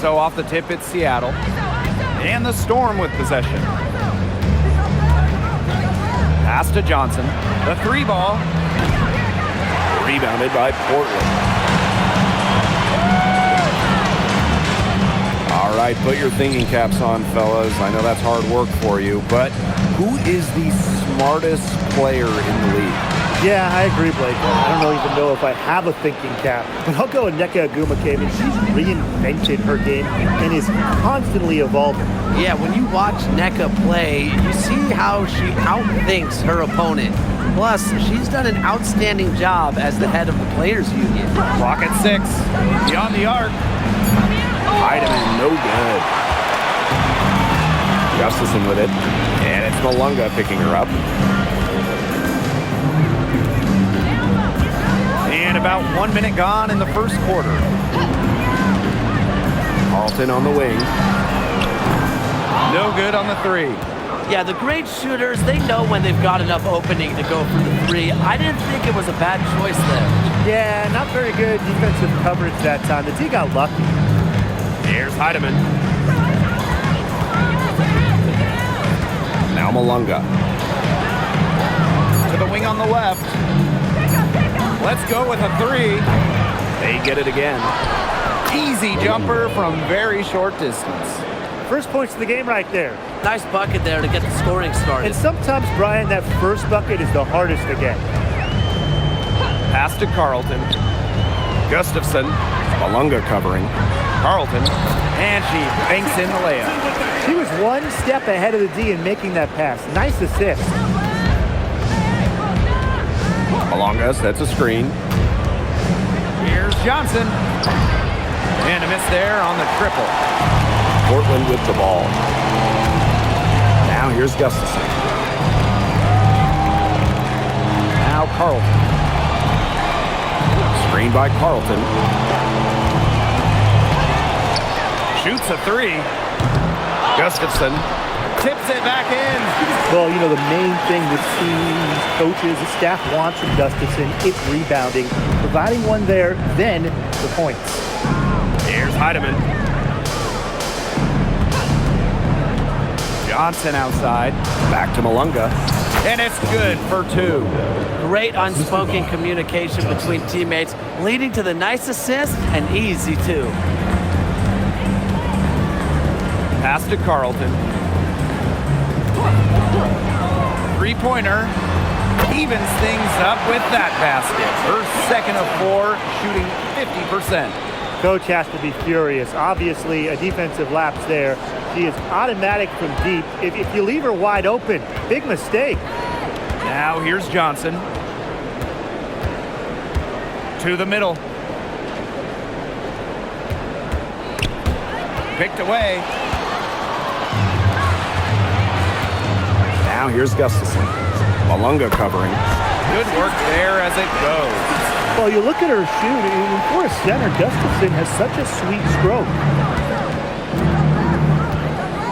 So off the tip, it's Seattle. And the Storm with possession. Pass to Johnson. The 3-ball. Rebounded by Portland. All right, put your thinking caps on, fellas. I know that's hard work for you, but who is the smartest player in the league? Yeah, I agree, Blake. I don't even know if I have a thinking cap, but I'll go with Nneka Agumake. She's reinvented her game and is constantly evolving. Yeah, when you watch Nneka play, you see how she outthinks her opponent. Plus, she's done an outstanding job as the head of the Players Union. Clock at 6. Beyond the arc. Heidemann, no good. Gustafson with it. And it's Malunga picking her up. And about 1 minute gone in the first quarter. Carlton on the wing. No good on the 3. Yeah, the great shooters, they know when they've got enough opening to go for the 3. I didn't think it was a bad choice there. Yeah, not very good defensive coverage that time. The team got lucky. Here's Heidemann. Now Malunga. To the wing on the left. Let's go with a 3. They get it again. Easy jumper from very short distance. First points of the game right there. Nice bucket there to get the scoring started. And sometimes, Brian, that first bucket is the hardest to get. Pass to Carlton. Gustafson. Malunga covering. Carlton. And she banks in the layup. She was one step ahead of the D in making that pass. Nice assist. Malunga sets a screen. Here's Johnson. And a miss there on the triple. Portland with the ball. Now here's Gustafson. Now Carlton. Screen by Carlton. Shoots a 3. Gustafson tips it back in. Well, you know, the main thing this team, coaches, the staff wants from Gustafson is rebounding. Providing one there, then the points. Here's Heidemann. Johnson outside. Back to Malunga. And it's good for 2. Great unspoken communication between teammates, leading to the nice assist and easy 2. Pass to Carlton. 3-pointer. Evens things up with that basket. Her second of 4, shooting 50%. Coach has to be furious. Obviously, a defensive lapse there. She is automatic from deep. If you leave her wide open, big mistake. Now here's Johnson. To the middle. Picked away. Now here's Gustafson. Malunga covering. Good work there as it goes. Well, you look at her shoot, and for a center, Gustafson has such a sweet stroke.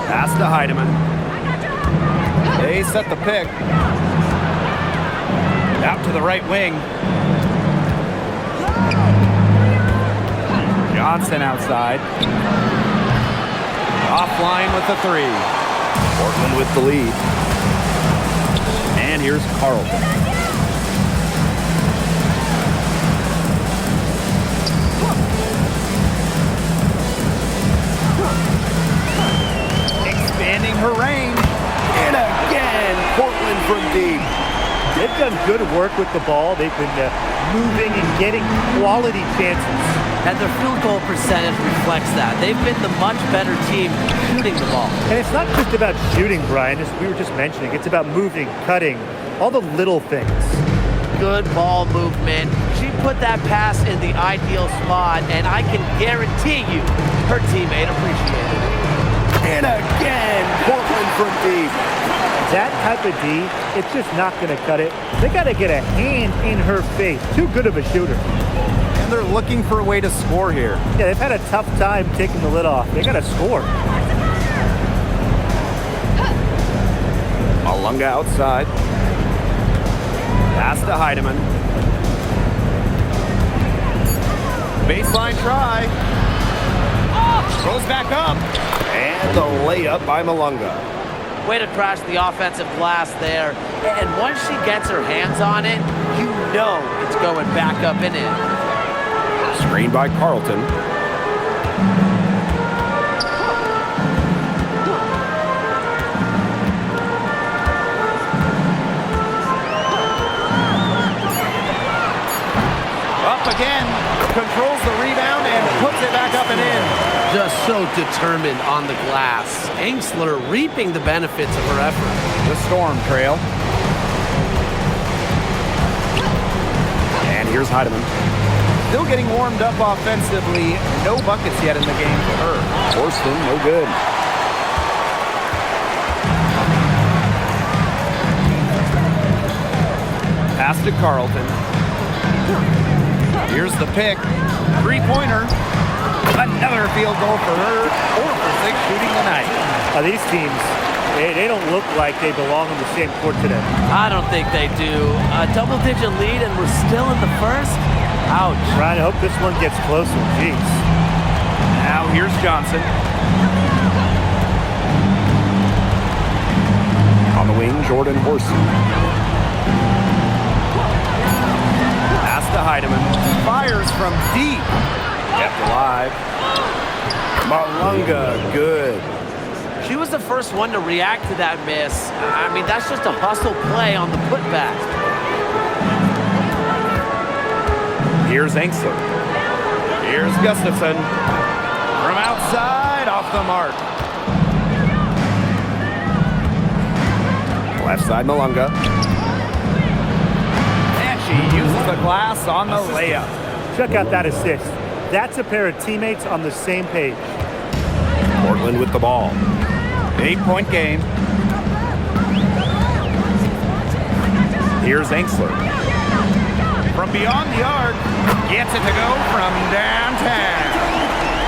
Pass to Heidemann. They set the pick. Out to the right wing. Johnson outside. Offline with the 3. Portland with the lead. And here's Carlton. Expanding her range. And again, Portland from deep. They've done good work with the ball. They've been moving and getting quality chances. And their field goal percentage reflects that. They've been the much better team shooting the ball. And it's not just about shooting, Brian, as we were just mentioning. It's about moving, cutting, all the little things. Good ball movement. She put that pass in the ideal spot, and I can guarantee you her teammate appreciated it. And again, Portland from deep. That type of D, it's just not going to cut it. They got to get a hand in her face. Too good of a shooter. And they're looking for a way to score here. Yeah, they've had a tough time taking the lid off. They got to score. Malunga outside. Pass to Heidemann. Baseline try. Goes back up. And the layup by Malunga. Way to crash the offensive glass there. And once she gets her hands on it, you know it's going back up and in. Screen by Carlton. Up again. Controls the rebound and puts it back up and in. Just so determined on the glass. Angsler reaping the benefits of her effort. The Storm trail. And here's Heidemann. Still getting warmed up offensively. No buckets yet in the game for her. Horston, no good. Pass to Carlton. Here's the pick. Three-pointer. Another field goal for her. 4 for 6 shooting tonight. These teams, they don't look like they belong on the same court today. I don't think they do. A double-digit lead and we're still in the first? Ouch. Trying to hope this one gets closer. Jeez. Now here's Johnson. On the wing, Jordan Horston. Pass to Heidemann. Fires from deep. Kept alive. Malunga, good. She was the first one to react to that miss. I mean, that's just a hustle play on the putback. Here's Angsler. Here's Gustafson. From outside, off the mark. Left side, Malunga. And she uses the glass on the layup. Check out that assist. That's a pair of teammates on the same page. Portland with the ball. 8-point game. Here's Angsler. From beyond the arc, gets it to go from downtown.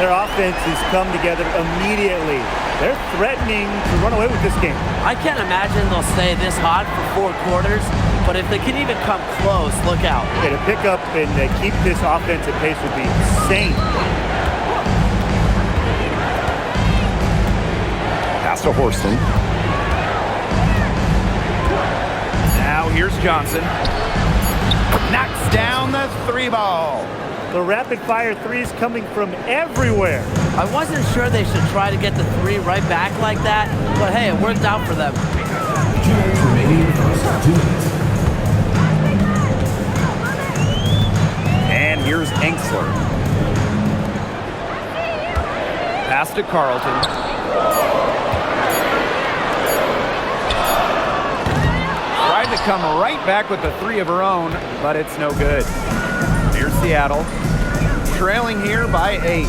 Their offenses come together immediately. They're threatening to run away with this game. I can't imagine they'll stay this hot for 4 quarters, but if they can even come close, look out. Yeah, to pick up and keep this offensive pace would be insane. Pass to Horston. Now here's Johnson. Knocks down the 3-ball. The rapid-fire threes coming from everywhere. I wasn't sure they should try to get the 3 right back like that, but hey, it worked out for them. 2 minutes remaining first half, 2 minutes. And here's Angsler. Pass to Carlton. Tried to come right back with the 3 of her own, but it's no good. Here's Seattle. Trailing here by 8.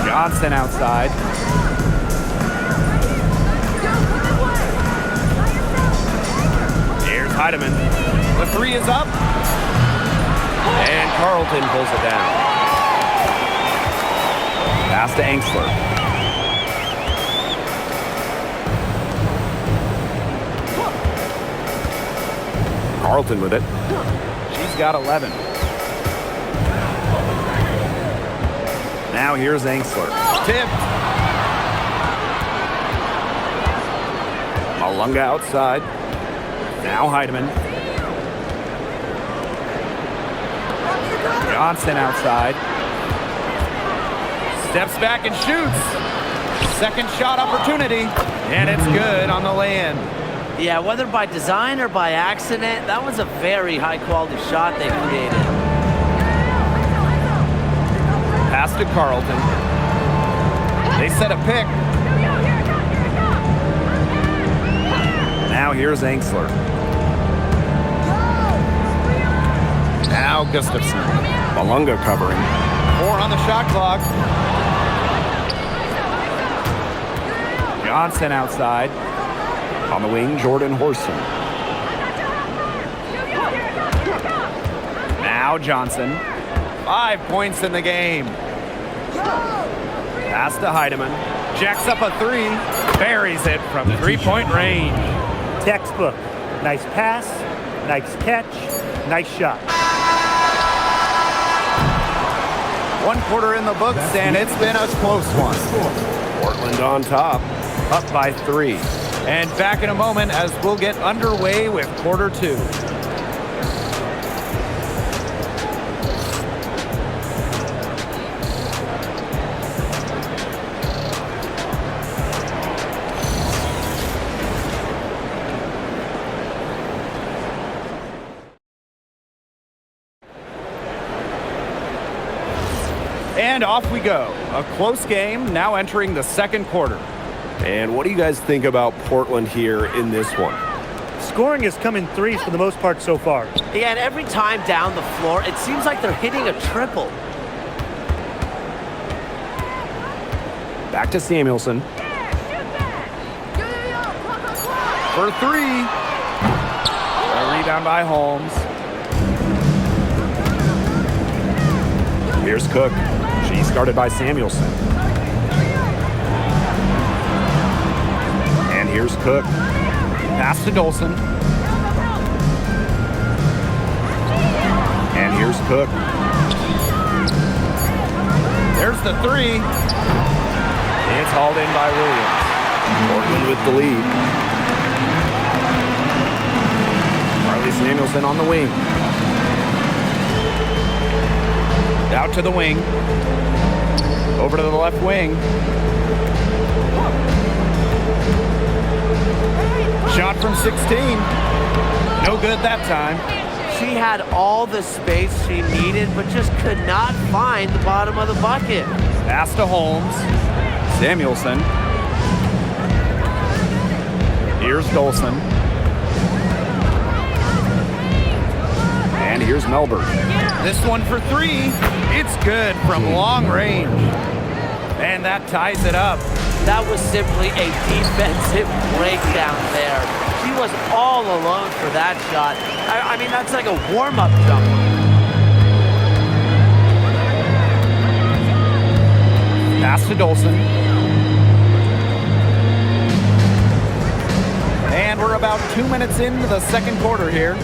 Johnson outside. Here's Heidemann. The 3 is up. And Carlton pulls it down. Pass to Angsler. Carlton with it. She's got 11. Now here's Angsler. Tipped. Malunga outside. Now Heidemann. Johnson outside. Steps back and shoots. Second shot opportunity. And it's good on the lay-in. Yeah, whether by design or by accident, that was a very high-quality shot they created. Pass to Carlton. They set a pick. Now here's Angsler. Now Gustafson. Malunga covering. 4 on the shot clock. Johnson outside. On the wing, Jordan Horston. Now Johnson. 5 points in the game. Pass to Heidemann. Jacks up a 3. Buries it from 3-point range. Textbook. Nice pass, nice catch, nice shot. One quarter in the books, and it's been a close one. Portland on top, up by 3. And back in a moment as we'll get underway with quarter 2. And off we go. A close game now entering the second quarter. And what do you guys think about Portland here in this one? Scoring has come in threes for the most part so far. Yeah, and every time down the floor, it seems like they're hitting a triple. Back to Samuelson. For 3. A rebound by Holmes. Here's Cook. She's guarded by Samuelson. And here's Cook. Pass to Dolson. And here's Cook. There's the 3. It's hauled in by Williams. Portland with the lead. Carly Samuelson on the wing. Out to the wing. Over to the left wing. Shot from 16. No good that time. She had all the space she needed, but just could not find the bottom of the bucket. Pass to Holmes. Samuelson. Here's Dolson. And here's Melbourne. This one for 3. It's good from long range. And that ties it up. That was simply a defensive breakdown there. She was all alone for that shot. I mean, that's like a warm-up jumper. Pass to Dolson. And we're about 2 minutes into the second quarter here.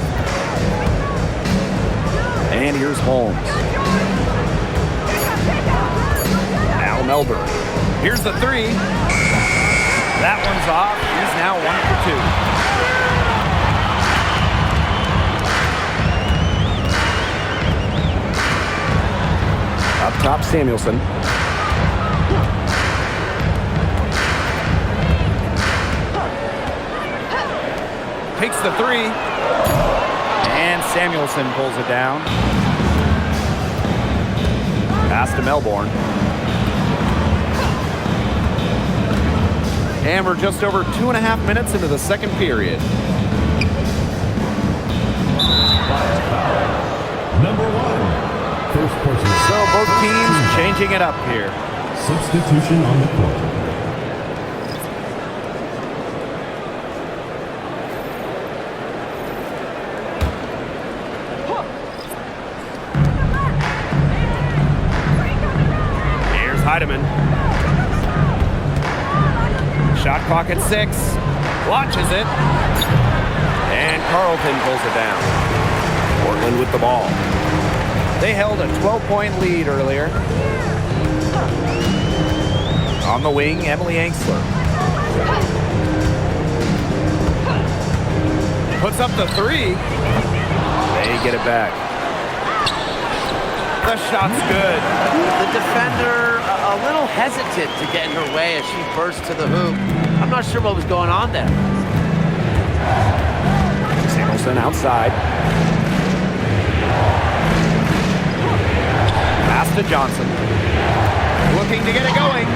And here's Holmes. Now Melbourne. Here's the 3. That one's off. He's now 1 for 2. Up top, Samuelson. Takes the 3. And Samuelson pulls it down. Pass to Melbourne. And we're just over 2.5 minutes into the second period. Number 1. First person. So both teams changing it up here. Substitution on the court. Heidemann. Shot clock at 6. Launches it. And Carlton pulls it down. Portland with the ball. They held a 12-point lead earlier. On the wing, Emily Angsler. Puts up the 3. They get it back. The shot's good. The defender a little hesitant to get in her way as she burst to the hoop. I'm not sure what was going on there. Samuelson outside. Pass to Johnson. Looking to get it going.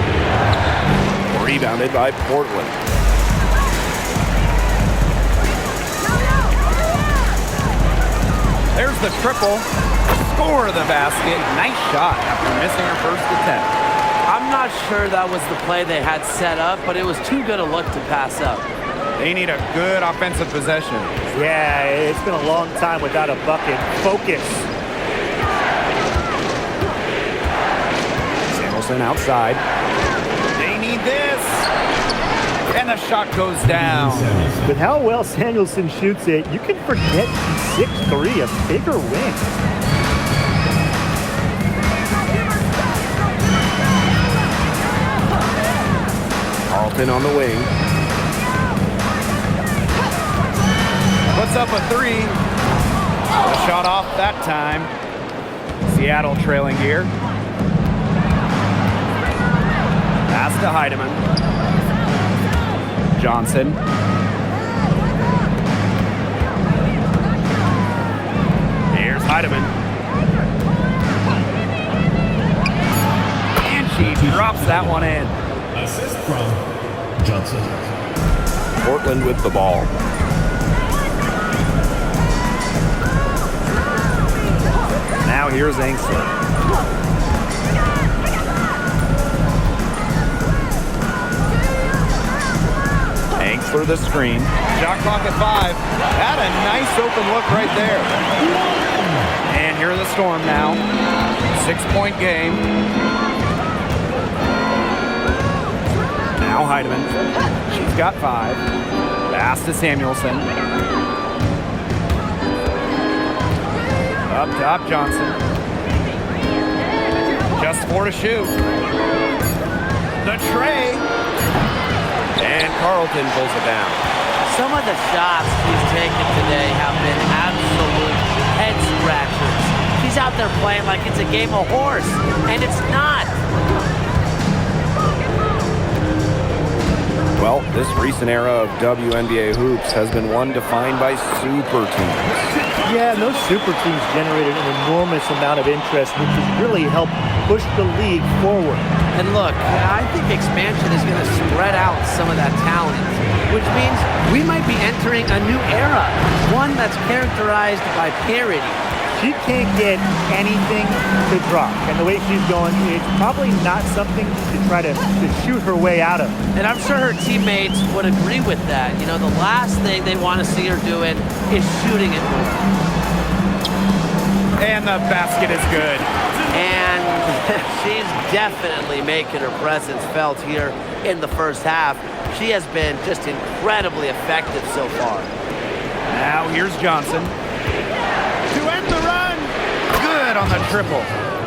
Rebounded by Portland. There's the triple. Score the basket. Nice shot after missing her first attempt. I'm not sure that was the play they had set up, but it was too good a look to pass up. They need a good offensive possession. Yeah, it's been a long time without a bucket. Focus. Samuelson outside. They need this. And the shot goes down. With how well Samuelson shoots it, you can forget 6'3", a bigger win. Carlton on the wing. Puts up a three. A shot off that time. Seattle trailing here. Pass to Heidemann. Johnson. Here's Heidemann. And she drops that one in. Assist from Johnson. Portland with the ball. Now here's Ainsley. Ainsley the screen. Shot clock at 5. Had a nice open look right there. And here are the Storm now. 6-point game. Now Heidemann. She's got 5. Pass to Samuelson. Up top, Johnson. Just 4 to shoot. The tray. And Carlton pulls it down. Some of the shots she's taken today have been absolute head scratchers. She's out there playing like it's a game of horse, and it's not. Well, this recent era of WNBA hoops has been one defined by super teams. Yeah, and those super teams generated an enormous amount of interest, which has really helped push the league forward. And look, I think expansion is going to spread out some of that talent, which means we might be entering a new era, one that's characterized by parity. She can't get anything to drop, and the way she's going, it's probably not something to try to shoot her way out of. And I'm sure her teammates would agree with that. You know, the last thing they want to see her doing is shooting it more. And the basket is good. And she's definitely making her presence felt here in the first half. She has been just incredibly effective so far. Now here's Johnson. To end the run. Good on the triple.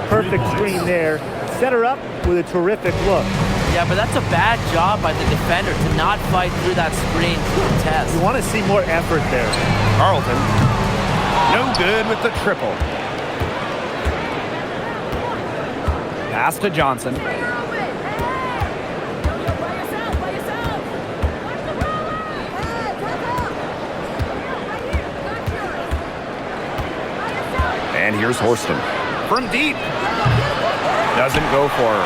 Perfect screen there. Set her up with a terrific look. Yeah, but that's a bad job by the defender to not fight through that screen to contest. You want to see more effort there. Carlton. No good with the triple. Pass to Johnson. And here's Horston. From deep. Doesn't go for her.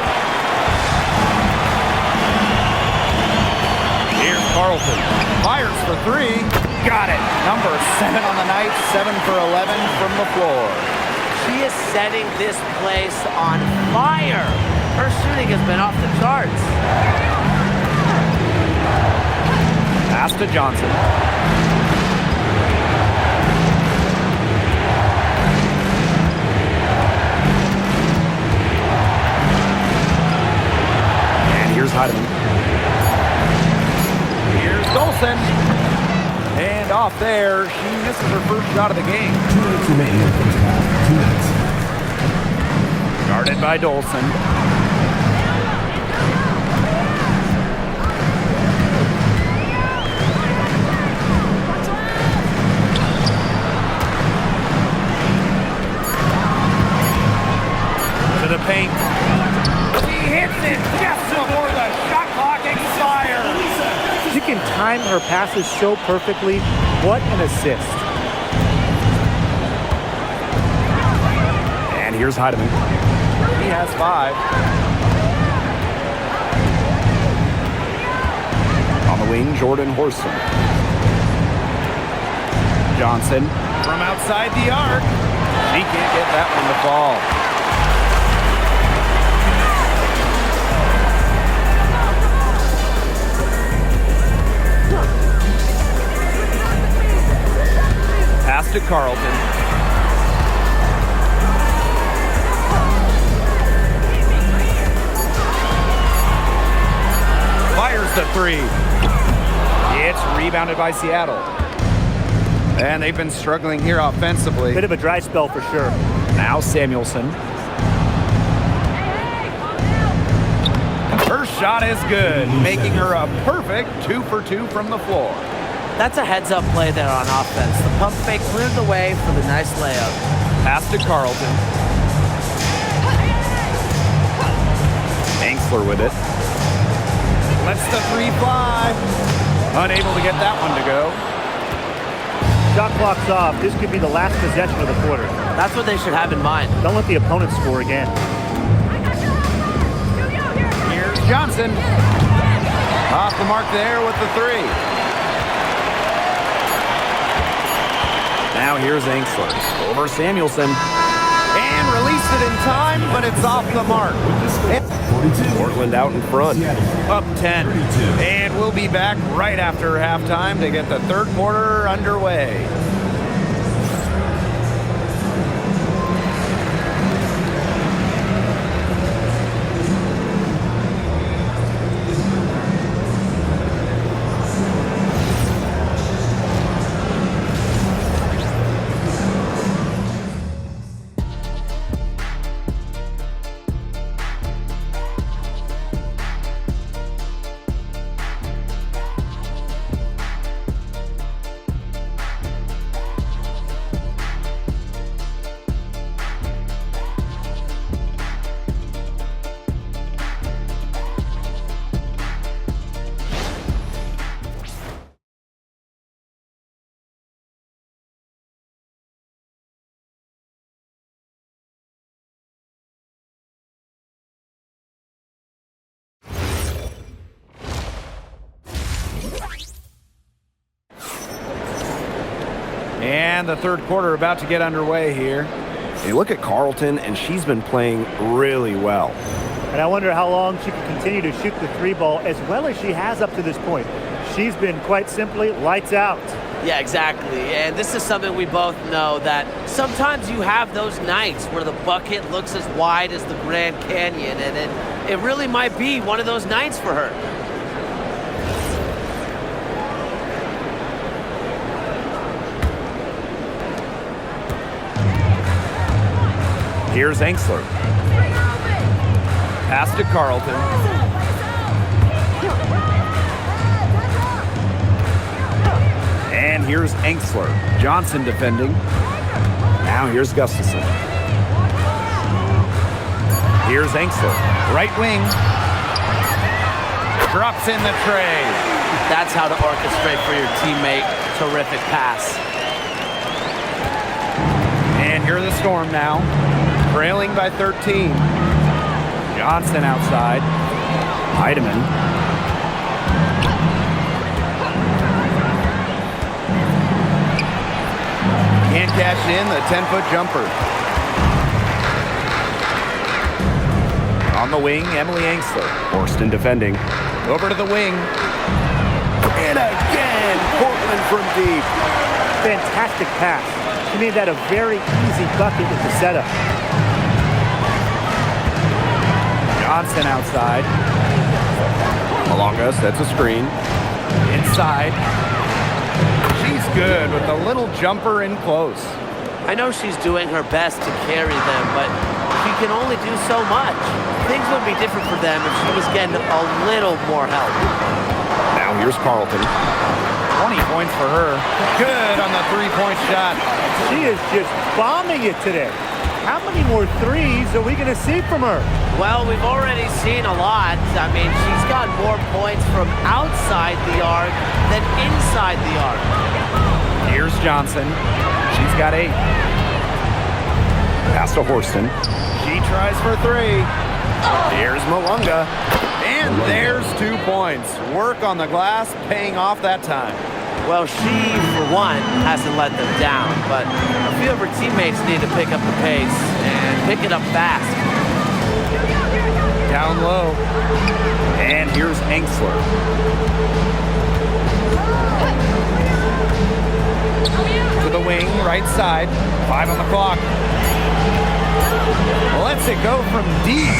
Here's Carlton. Fires for 3. Got it. Number 7 on the night. 7 for 11 from the floor. She is setting this place on fire. Her shooting has been off the charts. Pass to Johnson. And here's Heidemann. Here's Dolson. And off there, she misses her first shot of the game. 2 minutes remaining in the first half. 2 minutes. Guarded by Dolson. To the paint. He hits it just before the shot clock expires. She can time her passes so perfectly. What an assist. And here's Heidemann. He has 5. On the wing, Jordan Horston. Johnson from outside the arc. She can't get that one to fall. Pass to Carlton. Fires the 3. It's rebounded by Seattle. And they've been struggling here offensively. Bit of a dry spell for sure. Now Samuelson. First shot is good, making her a perfect 2 for 2 from the floor. That's a heads-up play there on offense. The pump fake cleared the way for the nice layup. Pass to Carlton. Angsler with it. Lets the three fly. Unable to get that one to go. Shot clock's off. This could be the last possession of the quarter. That's what they should have in mind. Don't let the opponent score again. Here's Johnson. Off the mark there with the three. Now here's Angsler over Samuelson. And released it in time, but it's off the mark. 42. Portland out in front. Up 10. And we'll be back right after halftime to get the third quarter underway. And the third quarter about to get underway here. You look at Carlton, and she's been playing really well. And I wonder how long she can continue to shoot the three ball as well as she has up to this point. She's been quite simply lights out. Yeah, exactly. And this is something we both know, that sometimes you have those nights where the bucket looks as wide as the Grand Canyon, and it really might be one of those nights for her. Here's Angsler. Pass to Carlton. And here's Angsler. Johnson defending. Now here's Gustafson. Here's Angsler. Right wing. Drops in the tray. That's how to orchestrate for your teammate. Terrific pass. And here are the Storm now. Trailing by 13. Johnson outside. Heidemann. Can't cash in the 10-foot jumper. On the wing, Emily Angsler. Horston defending. Over to the wing. And again, Portland from deep. Fantastic pass. She made that a very easy bucket with the setup. Johnson outside. Malonga sets a screen. Inside. She's good with a little jumper in close. I know she's doing her best to carry them, but she can only do so much. Things would be different for them if she was getting a little more help. Now here's Carlton. 20 points for her. Good on the three-point shot. She is just bombing it today. How many more threes are we going to see from her? Well, we've already seen a lot. I mean, she's got more points from outside the arc than inside the arc. Here's Johnson. She's got 8. Pass to Horston. She tries for 3. Here's Malunga. And there's 2 points. Work on the glass, paying off that time. Well, she, for one, hasn't let them down, but a few of her teammates need to pick up the pace and pick it up fast. Down low. And here's Angsler. To the wing, right side. 5 on the clock. Lets it go from deep.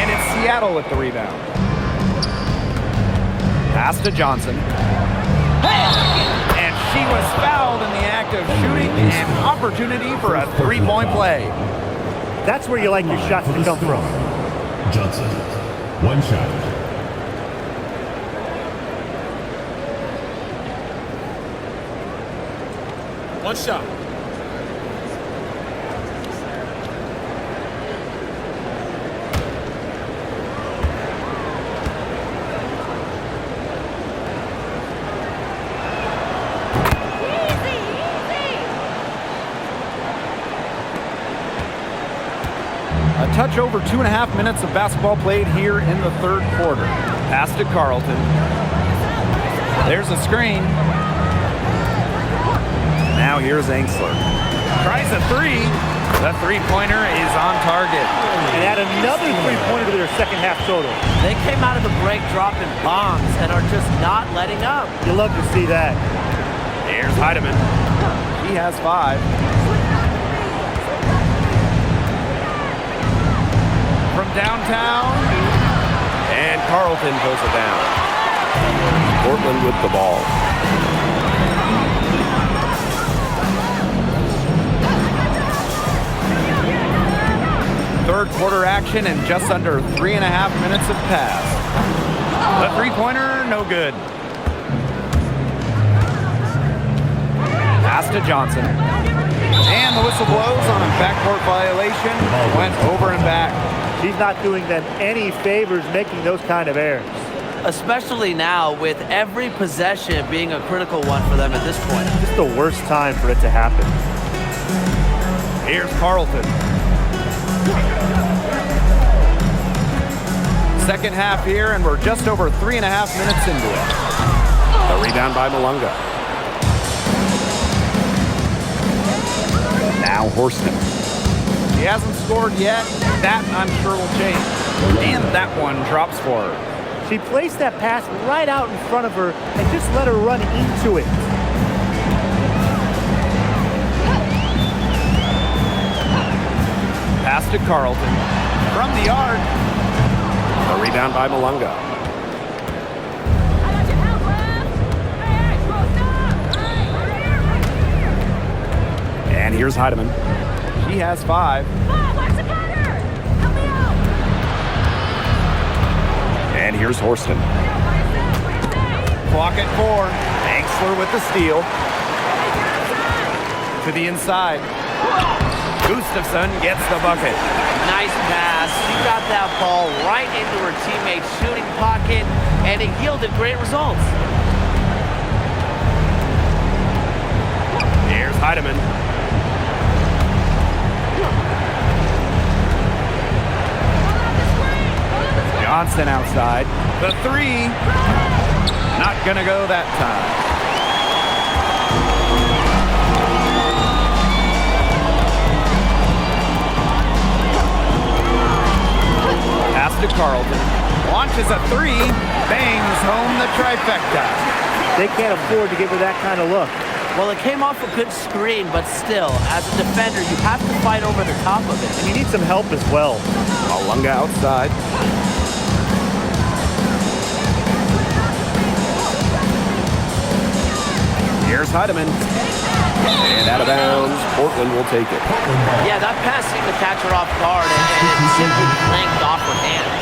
And it's Seattle with the rebound. Pass to Johnson. And she was fouled in the act of shooting, an opportunity for a three-point play. That's where you like your shots to come from. Johnson. One shot. One shot. A touch over 2.5 minutes of basketball played here in the third quarter. Pass to Carlton. There's a screen. Now here's Angsler. Tries a three. The three-pointer is on target. And add another three-pointer to their second half total. They came out of the break dropping bombs and are just not letting up. You love to see that. Here's Heidemann. He has 5. From downtown, and Carlton goes it down. Portland with the ball. Third quarter action and just under 3.5 minutes have passed. The three-pointer, no good. Pass to Johnson. And the whistle blows on a backcourt violation. Went over and back. She's not doing them any favors making those kind of errors. Especially now with every possession being a critical one for them at this point. Just the worst time for it to happen. Here's Carlton. Second half here, and we're just over 3.5 minutes into it. The rebound by Malunga. Now Horston. He hasn't scored yet. That, I'm sure, will change. And that one drops for her. She placed that pass right out in front of her and just let her run into it. Pass to Carlton. From the yard. The rebound by Malunga. And here's Heidemann. He has 5. And here's Horston. Clock at 4. Angsler with the steal. To the inside. Gustafson gets the bucket. Nice pass. She got that ball right into her teammate's shooting pocket, and it yielded great results. Here's Heidemann. Johnson outside. The three. Not gonna go that time. Pass to Carlton. Launches a three. Bangs home the trifecta. They can't afford to give her that kind of look. Well, it came off a good screen, but still, as a defender, you have to fight over the top of it. And you need some help as well. Malunga outside. Here's Heidemann. And out of bounds, Portland will take it. Yeah, that pass seemed to catch her off guard, and it simply blanked off her hands.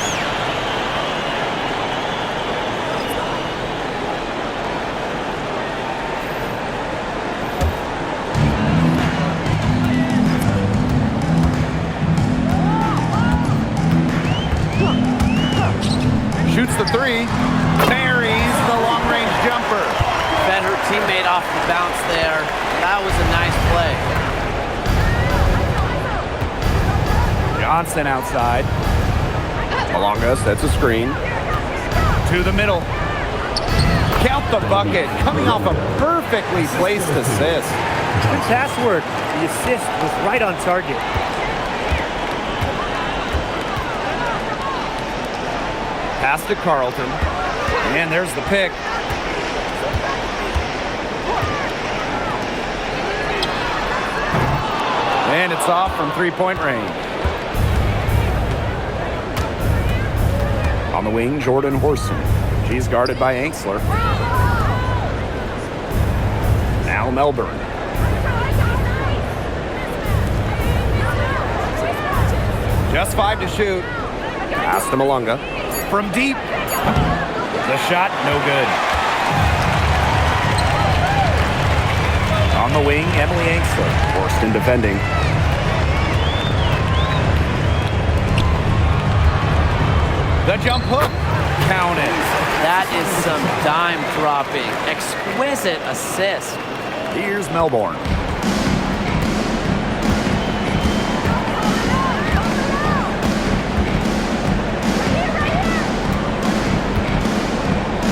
Shoots the three. Buries the long-range jumper. Fed her teammate off the bounce there. That was a nice play. Johnson outside. Malunga sets a screen. To the middle. Count the bucket. Coming off a perfectly placed assist. Good pass work. The assist was right on target. Pass to Carlton. And there's the pick. And it's off from three-point range. On the wing, Jordan Horston. She's guarded by Angsler. Now Melbourne. Just 5 to shoot. Pass to Malunga. From deep. The shot, no good. On On the wing, Emily Angstler. Forced in defending. The jump hook. Counted. That is some dime dropping. Exquisite assist. Here's Melbourne.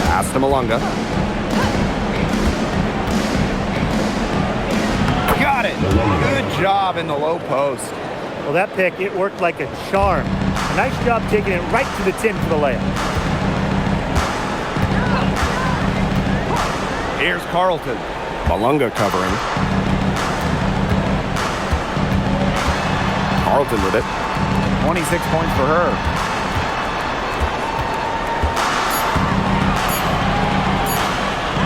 Pass to Malunga. Got it. Good job in the low post. Well, that pick, it worked like a charm. A nice job taking it right to the tin for the layup. Here's Carlton. Malunga covering. Carlton with it. 26 points for her.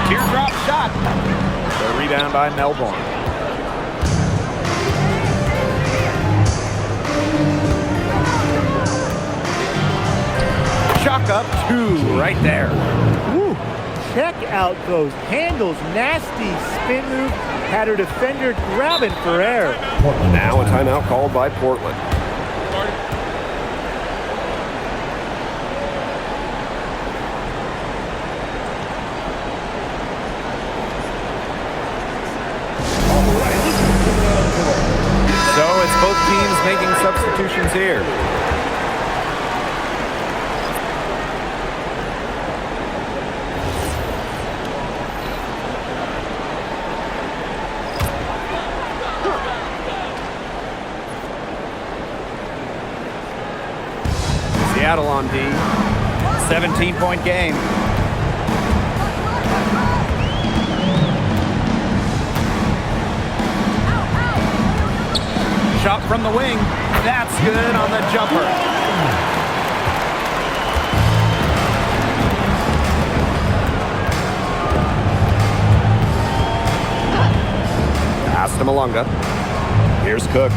Teardrop shot. The rebound by Melbourne. Shock up two right there. Woo. Check out those handles. Nasty spin move. Had her defender grabbing for air. Now a timeout called by Portland. So it's both teams making substitutions here. Seattle on D. 17-point game. Shot from the wing. That's good on the jumper. Pass to Malunga. Here's Cook.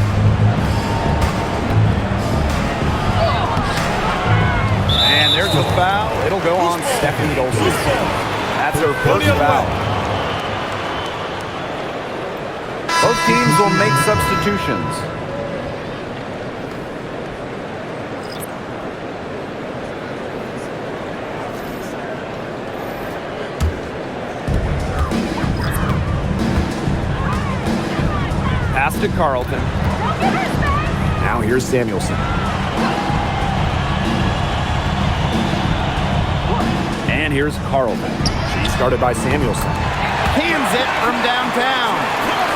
And there's a foul. It'll go on Stephanie Dolson. That's her first foul. Both teams will make substitutions. Pass to Carlton. Now here's Samuelson. And here's Carlton. She's guarded by Samuelson. Hands it from downtown.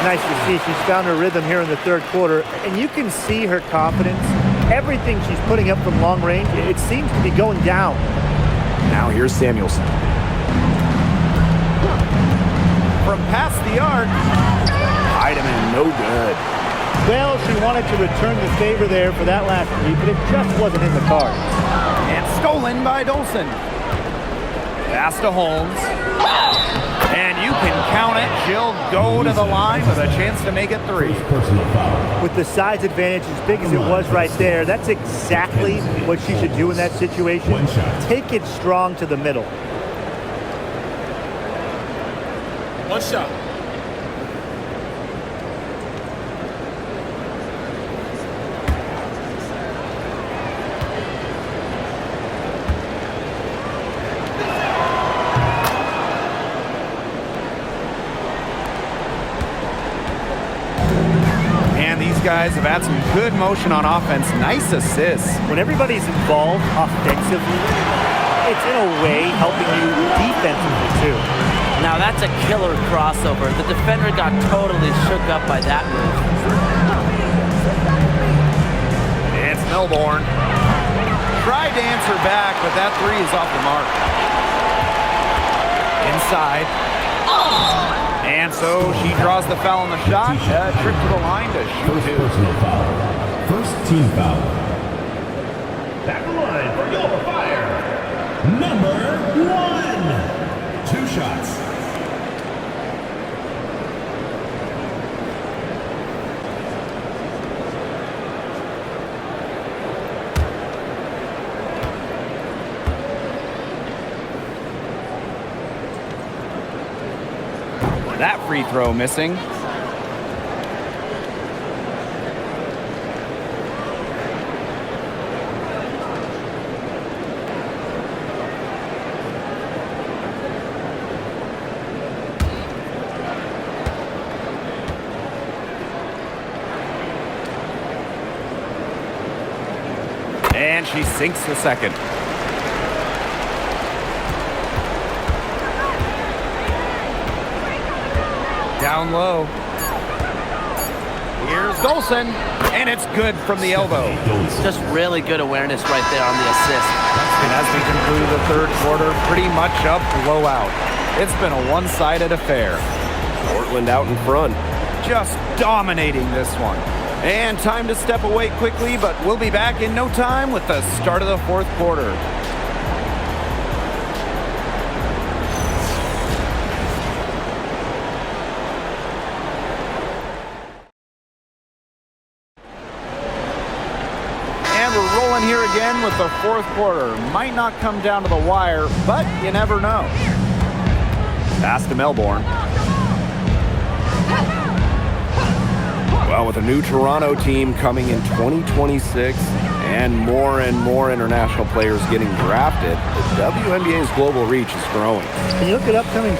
Nice to see she's found her rhythm here in the third quarter, and you can see her confidence. Everything she's putting up from long range, it seems to be going down. Now here's Samuelson. From past the arc. Heidemann, no good. Well, she wanted to return the favor there for that last three, but it just wasn't in the cards. And stolen by Dolson. Pass to Holmes. And you can count it. She'll go to the line with a chance to make it three. Personal foul. With the size advantage as big as it was right there, that's exactly what she should do in that situation. One shot. Take it strong to the middle. One shot. Guys have had some good motion on offense. Nice assists. When everybody's involved offensively, it's in a way helping you defensively too. Now that's a killer crossover. The defender got totally shook up by that move. It's Melbourne. Tried to answer back, but that three is off the mark. Inside. And so she draws the foul on the shot. Trip to the line to shoot First two. personal foul. First team foul. Back the line for your fire. Number 1. 2 shots. That free throw missing. And she sinks the second. Down low. Here's Dolson, and it's good from the elbow. Just really good awareness right there on the assist. And as we conclude the third quarter, pretty much a blowout. It's been a one-sided affair. Portland out in front. Just dominating this one. And time to step away quickly, but we'll be back in no time with the start of the fourth quarter. And we're rolling here again with the fourth quarter. Might not come down to the wire, but you never know. Pass to Melbourne. Well, with a new Toronto team coming in 2026 and more international players getting drafted, the WNBA's global reach is growing. When you look at upcoming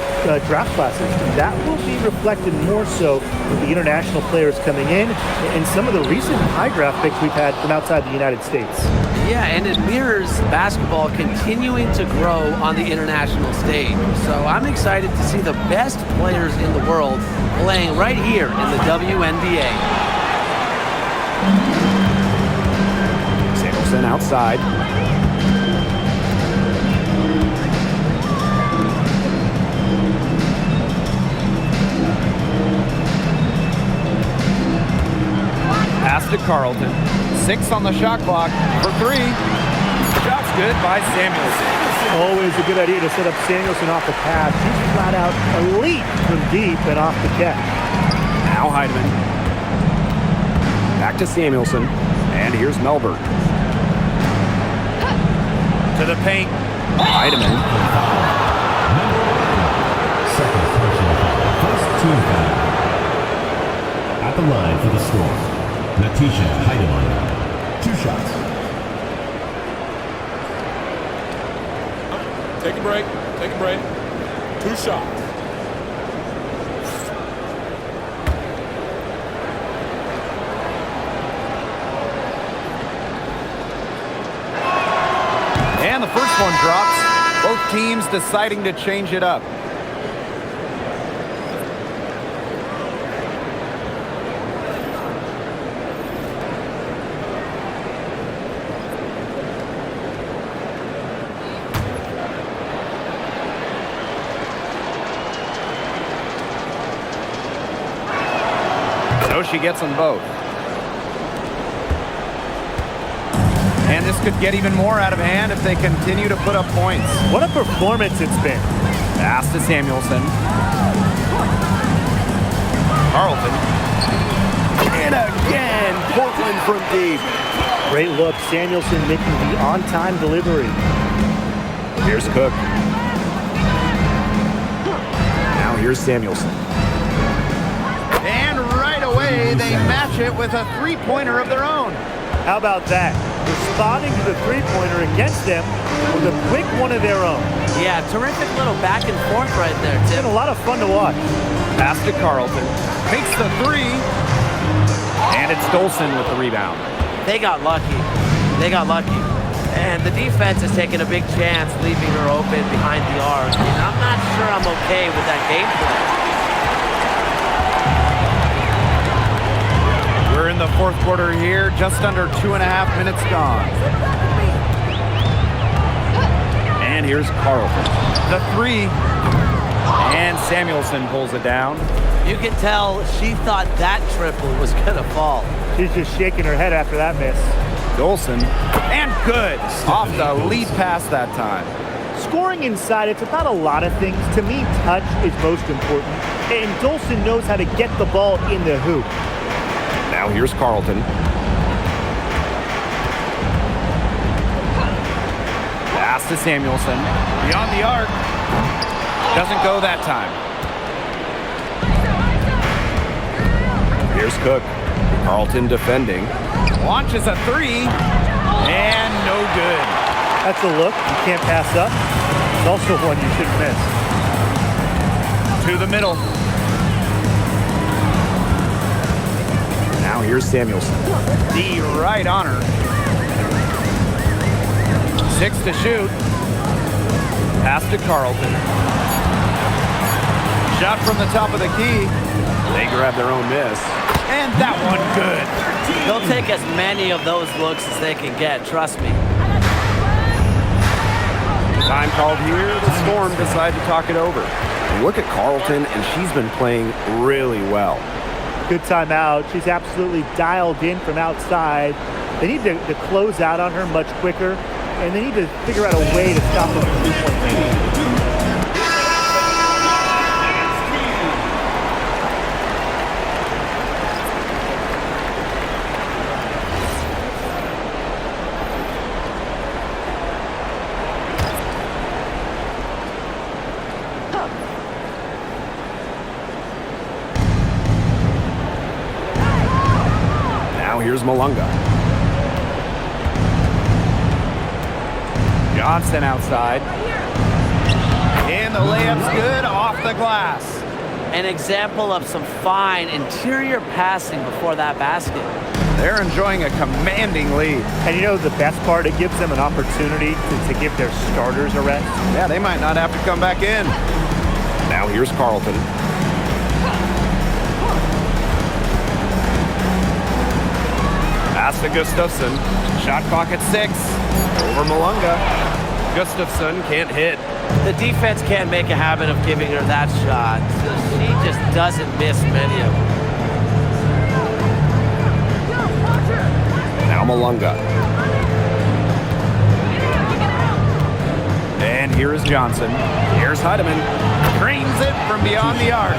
draft classes, that will be reflected more so with the international players coming in and some of the recent high draft picks we've had from outside the United States. Yeah, and it mirrors basketball continuing to grow on the international stage. So I'm excited to see the best players in the world playing right here in the WNBA. Samuelson outside. Pass to Carlton. 6 on the shot clock for 3. Shot's good by Samuelson. Always a good idea to set up Samuelson off the pass. He's flat out elite from deep and off the catch. Now Heidemann. Back to Samuelson. And here's Melbourne. To the paint. Heidemann. Second personal foul. First team foul. At the line for the Storm, Natisha Heidemann. 2 shots. Take a break. Take a break. 2 shots. And the first one drops. Both teams deciding to change it up. So she gets them both. And this could get even more out of hand if they continue to put up points. What a performance it's been. Pass to Samuelson. Carlton. And again, Portland from deep. Great look. Samuelson making the on-time delivery. Here's Cook. Now here's Samuelson. And right away, they match it with a three-pointer of their own. How about that? Responding to the three-pointer against them with a quick one of their own. Yeah, terrific little back and forth right there, It's Tim. been a lot of fun to watch. Pass to Carlton. Makes the 3. And it's Dolson with the rebound. They got lucky. They got lucky. And the defense is taking a big chance leaving her open behind the arc. And I'm not sure I'm okay with that game plan. We're in the fourth quarter here, just under 2.5 minutes gone. And here's Carlton. The 3. And Samuelson pulls it down. You can tell she thought that triple was going to fall. She's just shaking her head after that miss. Dolson. And good. Off the lead pass that time. Scoring inside, it's about a lot of things. To me, touch is most important. And Dolson knows how to get the ball in the hoop. Now here's Carlton. Pass to Samuelson. Beyond the arc. Doesn't go that time. Here's Cook. Carlton defending. Launches a 3. And no good. That's a look you can't pass up. It's also one you shouldn't miss. To the middle. Now here's Samuelson. The right on her. 6 to shoot. Pass to Carlton. Shot from the top of the key. They grab their own miss. And that one good. They'll take as many of those looks as they can get, trust me. Time called here. The Storm decide to talk it over. And look at Carlton, and she's been playing really well. Good timeout. She's absolutely dialed in from outside. They need to close out on her much quicker, and they need to figure out a way to stop her from 3-point range. Here's Malunga. Johnson outside. And the layup's good off the glass. An example of some fine interior passing before that basket. They're enjoying a commanding lead. And you know the best part? It gives them an opportunity to give their starters a rest. Yeah, they might not have to come back in. Now here's Carlton. Pass to Gustafson. Shot clock at 6. Over Malunga. Gustafson can't hit. The defense can't make a habit of giving her that shot. So she just doesn't miss many of them. Now Malunga. And here's Johnson. Here's Heidemann. Drains it from beyond the arc.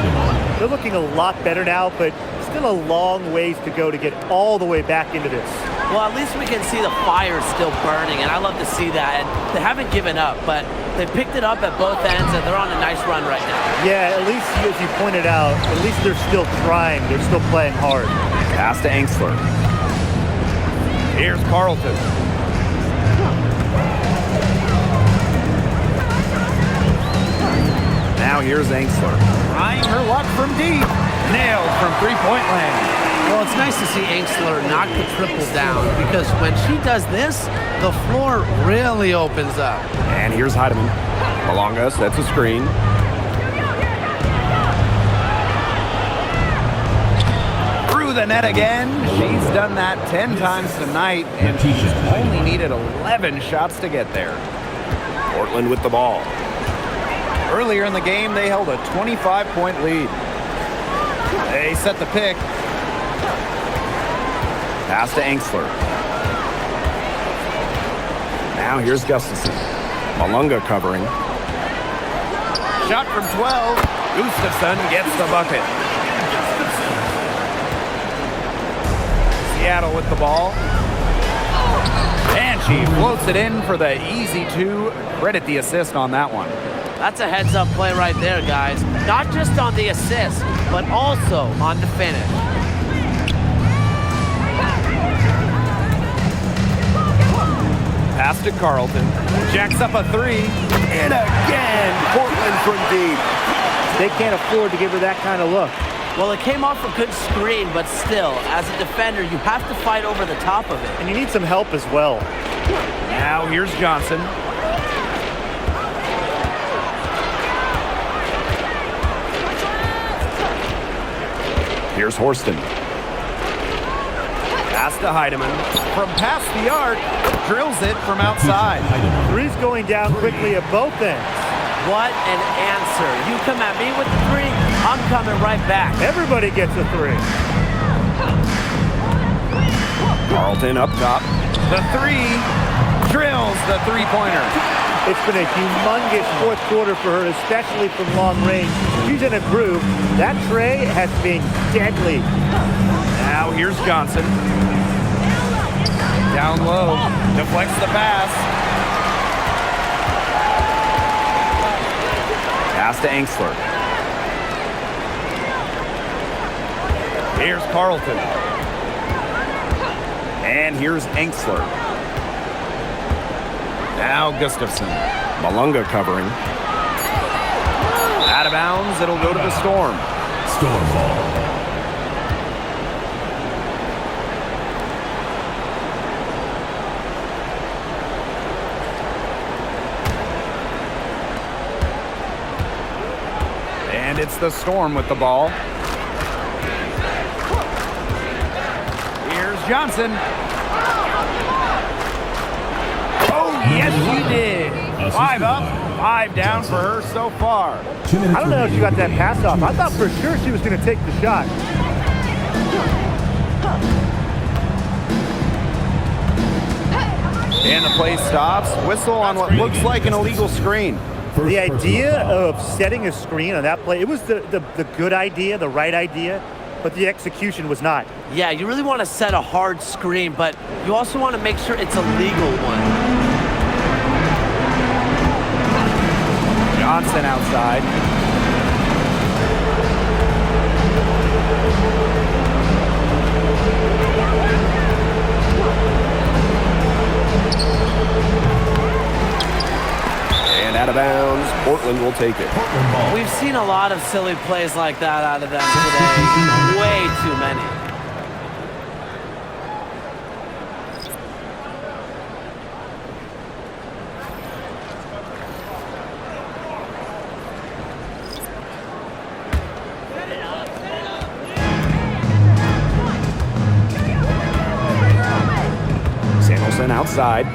They're looking a lot better now, but still a long ways to go to get all the way back into this. Well, at least we can see the fire still burning, and I love to see that. And they haven't given up, but they picked it up at both ends, and they're on a nice run right now. Yeah, at least, as you pointed out, at least they're still trying. They're still playing hard. Pass to Angsler. Here's Carlton. Now here's Angsler. Trying her luck from deep. Nailed from three-point land. Well, it's nice to see Angsler knock the triple down, because when she does this, the floor really opens up. And here's Heidemann. Malunga sets a screen. Through the net again. She's done that 10 times tonight, and she's only needed 11 shots to get there. Portland with the ball. Earlier in the game, they held a 25-point lead. They set the pick. Pass to Angsler. Now here's Gustafson. Malunga covering. Shot from 12. Gustafson gets the bucket. Seattle with the ball. And she floats it in for the easy 2. Credit the assist on that one. That's a heads-up play right there, guys. Not just on the assist, but also on the finish. Pass to Carlton. Jacks up a 3. And again, Portland from deep. They can't afford to give her that kind of look. Well, it came off a good screen, but still, as a defender, you have to fight over the top of it. And you need some help as well. Now here's Johnson. Here's Horston. Pass to Heidemann. From past the arc, drills it from outside. Three's going down quickly at both ends. What an answer. You come at me with the 3, I'm coming right back. Everybody gets a 3. Carlton up top. The 3 drills the three-pointer. It's been a humongous fourth quarter for her, especially from long range. She's in a groove. That tray has been deadly. Now here's Johnson. Down low. Deflects the pass. Pass to Angsler. Here's Carlton. And here's Angsler. Now Gustafson. Malunga covering. Out of bounds, it'll go to the Storm. Storm ball. the Storm with the ball. Here's Johnson. Oh, yes, she did. 5 up, 5 down for her so far. I don't know if she got that pass off. I thought for sure she was going to take the shot. And the play stops. Whistle on what looks like an illegal screen. The idea of setting a screen on that play, it was the good idea, the right idea, but the execution was not. Yeah, you really want to set a hard screen, but you also want to make sure it's a legal one. Johnson outside. And out of bounds, Portland will take it. We've seen a lot of silly plays like that out of them today. Way too many. Samuelson outside.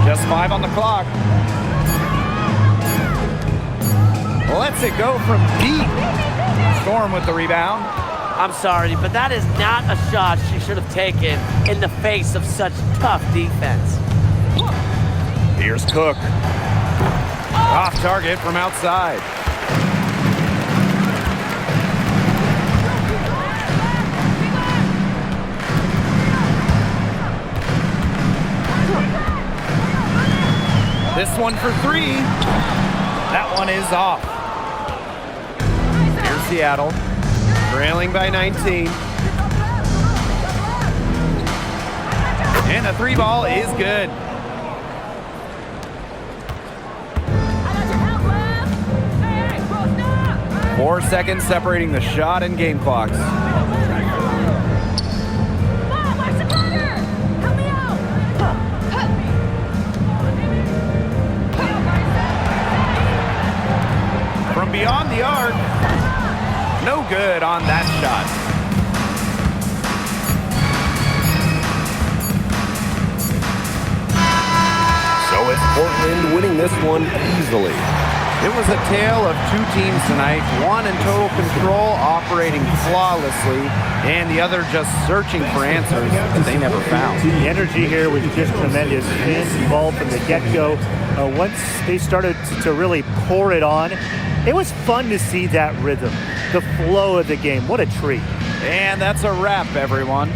Just 5 on the clock. Lets it go from deep. Storm with the rebound. I'm sorry, but that is not a shot she should have taken in the face of such tough defense. Here's Cook. Off target from outside. This one for 3. That one is off. Here's Seattle, trailing by 19. And the 3 ball is good. Hey, 4 seconds separating the shot and game clocks. From beyond the arc, no good on that shot. So it's Portland winning this one easily. It was a tale of 2 teams tonight, one in total control, operating flawlessly, and the other just searching for answers that they never found. The energy here was just tremendous. Involved from the get-go. Once they started to really pour it on, it was fun to see that rhythm, the flow of the game. What a treat. And that's a wrap, everyone.